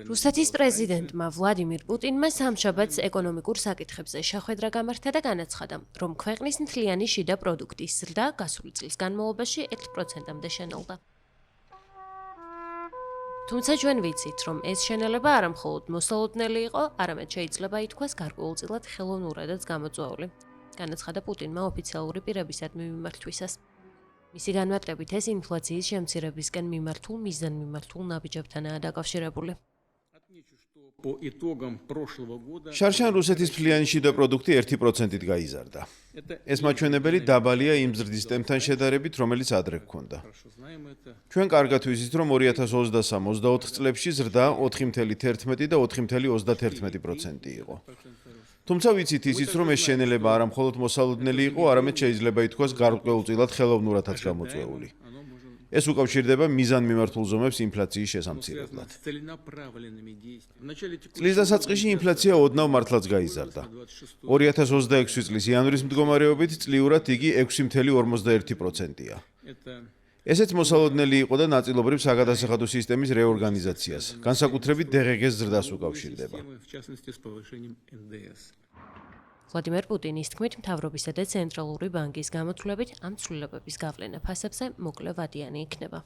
რუსეთის პრეზიდენტმა ვლადიმირ პუტინმა სამშაბათს ეკონომიკურ საკითხებზე შეხვედრა გამართა და განაცხადა, რომ ქვეყნის მთლიანი შიდა პროდუქტის ზრდა გასული წლის განმავლობაში 1%-მდე შენელდა. თუმცა ჩვენ ვიცით, რომ ეს შენელება არა მხოლოდ მოსალოდნელი იყო, არამედ შეიძლება ითქვას გარკვეულწილად ხელოვნურადაც გამოწვეული, განაცხადა პუტინმა ოფიციალური პირებისადმი მიმართვისას. მისი განმარტებით ეს ინფლაციის შემცირებისკენ მიმართულ მიზანმიმართულ ნაბიჯებთანაა დაკავშირებული. შარშან რუსეთის მთლიანი შიდა პროდუქტი 1%-ით გაიზარდა. ეს მაჩვენებელი დაბალია იმ ზრდის ტემპთან შედარებით, რომელიც ადრე გქონდა. ჩვენ კარგად ვიცით, რომ 2023-24 წლებში ზრდა 4,11 და 4,31% იყო. თუმცა ვიცით ისიც, რომ ეს შენელება არა მხოლოდ მოსალოდნელი იყო, არამედ შეიძლება ითქვას გარკვეულწილად ხელოვნურადაც გამოწვეული. ეს უკავშირდება მიზანმიმართულ ზომებს ინფლაციის შესამცირებლად. წლის დასაწყისში ინფლაცია ოდნავ მართლაც გაიზარდა. 2026 წლის იანვრის მდგომარეობით წლიურად იგი 6,41%-ია. ესეც მოსალოდნელი იყო და ნაწილობრივ საგადასახადო სისტემის რეორგანიზაციას, განსაკუთრებით DGG-ს ზრდას უკავშირდება. ვლადიმერ პუტინის თქმით, მთავრობისა და ცენტრალური ბანკის გამოთვლებით ამ ცვლილებების გავლენა ფასებზე მოკლე ვადიანი იქნება.